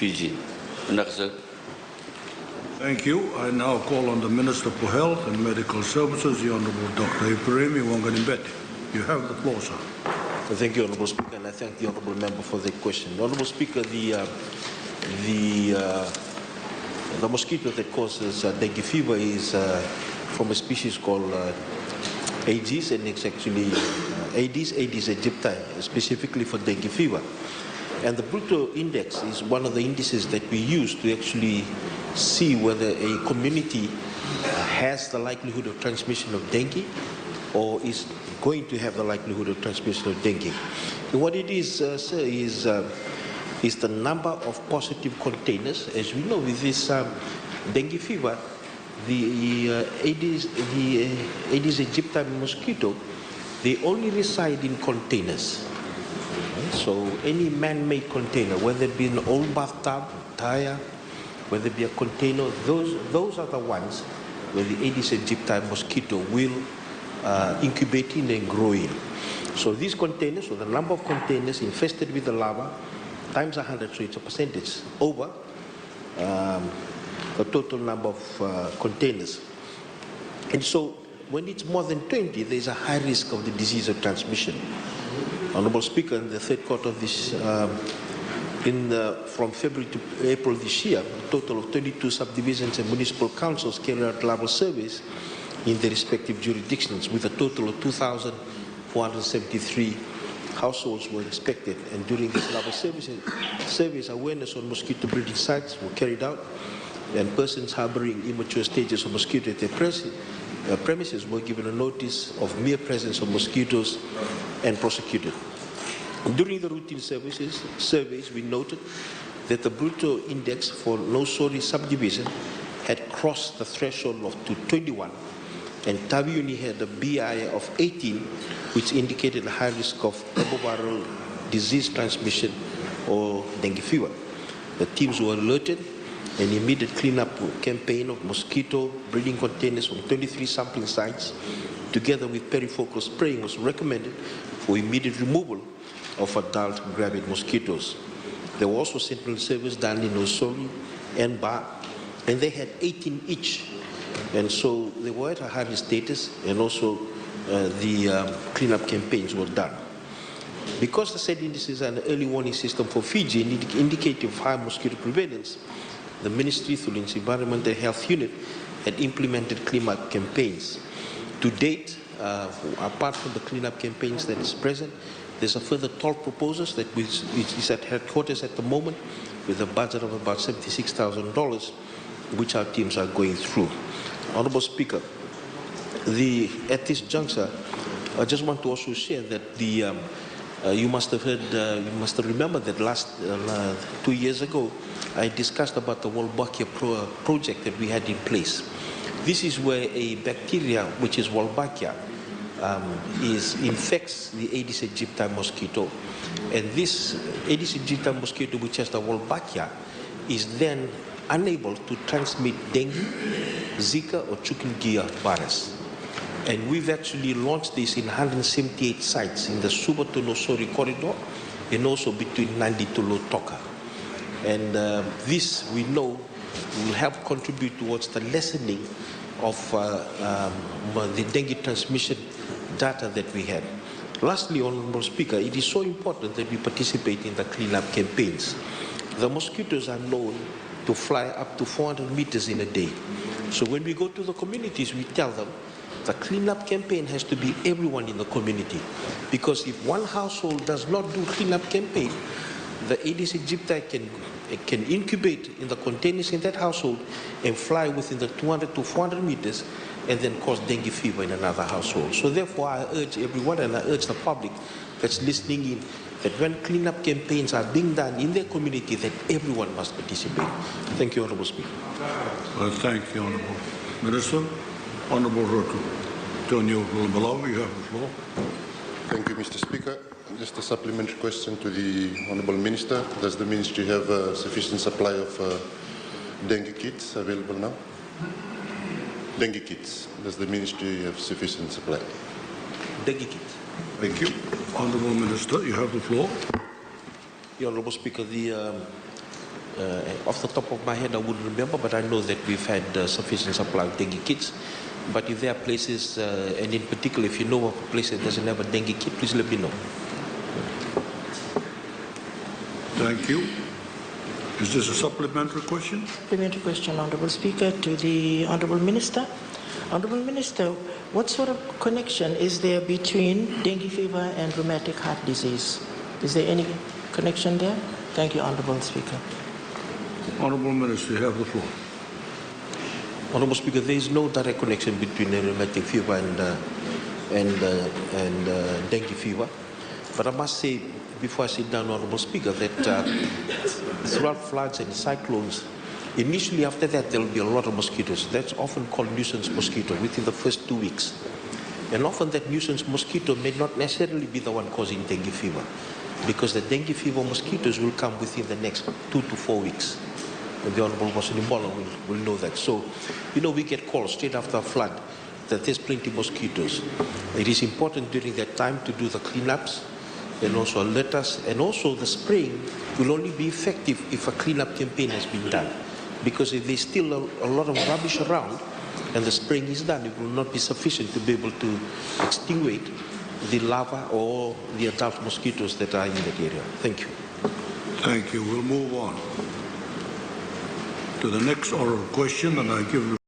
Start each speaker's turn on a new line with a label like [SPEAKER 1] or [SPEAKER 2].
[SPEAKER 1] Fiji. Minister.
[SPEAKER 2] Thank you. I now call on the Minister for Health and Medical Services, the Honourable Dr Ifereimi Waqainabete. You have the floor, sir.
[SPEAKER 3] Thank you, Honourable Speaker, and I thank the Honourable Member for the question. Honourable Speaker, the mosquito that causes dengue fever is from a species called Aedes, and it's actually Aedes aegypti, specifically for dengue fever. And the Breteau Index is one of the indices that we use to actually see whether a community has the likelihood of transmission of dengue or is going to have the likelihood of transmission of dengue. And what it is, sir, is the number of positive containers. As we know, with this dengue fever, the Aedes aegypti mosquito, they only reside in containers. So any man-made container, whether it be an old bathtub, tire, whether it be a container, those are the ones where the Aedes aegypti mosquito will incubate in and grow in. So these containers, so the number of containers infested with the larva, times 100, so it's a percentage over the total number of containers. And so when it's more than 20, there's a high risk of the disease of transmission. Honourable Speaker, in the third quarter of this, from February to April this year, a total of 22 subdivisions and municipal councils carried out level surveys in their respective jurisdictions, with a total of 2,473 households were inspected. And during these level surveys, awareness on mosquito breeding sites were carried out, and persons harboring immature stages of mosquito at their premises were given a notice of mere presence of mosquitoes and prosecuted. During the routine surveys, we noted that the Breteau Index for no-sorry subdivision had crossed the threshold of 21, and Taviuni had a BI of 18, which indicated a high risk of arboviral disease transmission or dengue fever. The teams were alerted. An immediate cleanup campaign of mosquito breeding containers from 23 sampling sites, together with perifocal spraying, was recommended for immediate removal of adult gravid mosquitoes. There were also sentinel surveys done in Osori and Ba, and they had 18 each. And so they were at a high risk status, and also the cleanup campaigns were done. Because the said indices are an early warning system for Fiji, indicative of high mosquito prevalence, the Ministry, through its Environmental Health Unit, had implemented cleanup campaigns. To date, apart from the cleanup campaigns that is present, there's a further 12 proposals that is at headquarters at the moment, with a budget of about $76,000, which our teams are going through. Honourable Speaker, at this juncture, I just want to also share that you must have heard, you must remember that last 2 years ago, I discussed about the Wolbachia project that we had in place. This is where a bacteria, which is Wolbachia, infects the Aedes aegypti mosquito. And this Aedes aegypti mosquito, which has the Wolbachia, is then unable to transmit dengue, Zika, or chikungunya virus. And we've actually launched this in 178 sites in the Suba to Nosori corridor, and also between Nandi to Lotoka. And this, we know, will help contribute towards the lessening of the dengue transmission data that we had. Lastly, Honourable Speaker, it is so important that we participate in the cleanup campaigns. The mosquitoes are known to fly up to 400 meters in a day. So when we go to the communities, we tell them the cleanup campaign has to be everyone in the community. Because if one household does not do cleanup campaign, the Aedes aegypti can incubate in the containers in that household and fly within the 200 to 400 meters and then cause dengue fever in another household. So therefore, I urge everyone, and I urge the public that's listening in, that when cleanup campaigns are being done in their community, that everyone must participate. Thank you, Honourable Speaker.
[SPEAKER 2] Thank you, Honourable Minister. Honourable Tonio Belau, you have the floor.
[SPEAKER 4] Thank you, Mr. Speaker. Just a supplementary question to the Honourable Minister. Does the Ministry have a sufficient supply of dengue kits available now? Dengue kits. Does the Ministry have sufficient supply?
[SPEAKER 3] Dengue kits.
[SPEAKER 2] Thank you. Honourable Minister, you have the floor.
[SPEAKER 3] Honourable Speaker, Off the top of my head, I wouldn't remember, but I know that we've had sufficient supply of dengue kits. But if there are places, and in particular, if you know of a place that doesn't have a dengue kit, please let me know.
[SPEAKER 2] Thank you. Is this a supplementary question?
[SPEAKER 1] Supplementary question, Honourable Speaker, to the Honourable Minister. Honourable Minister, what sort of connection is there between dengue fever and rheumatic heart disease? Is there any connection there? Thank you, Honourable Speaker.
[SPEAKER 2] Honourable Minister, you have the floor.
[SPEAKER 3] Honourable Speaker, there is no direct connection between rheumatic fever and dengue fever. But I must say, before I sit down, Honourable Speaker, that throughout floods and cyclones, initially after that there will be a lot of mosquitoes. That's often called nuisance mosquito within the first 2 weeks. And often that nuisance mosquito may not necessarily be the one causing dengue fever, because the dengue fever mosquitoes will come within the next 2 to 4 weeks. And the Honourable Vosanibola will know that. So, we get calls straight after a flood that there's plenty of mosquitoes. It is important during that time to do the cleanups and also alert us. And also the spraying will only be effective if a cleanup campaign has been done. Because if there's still a lot of rubbish around and the spraying is done, it will not be sufficient to be able to extinguish the larvae or the adult mosquitoes that are in that area. Thank you.
[SPEAKER 2] Thank you. We'll move on to the next oral question, and I give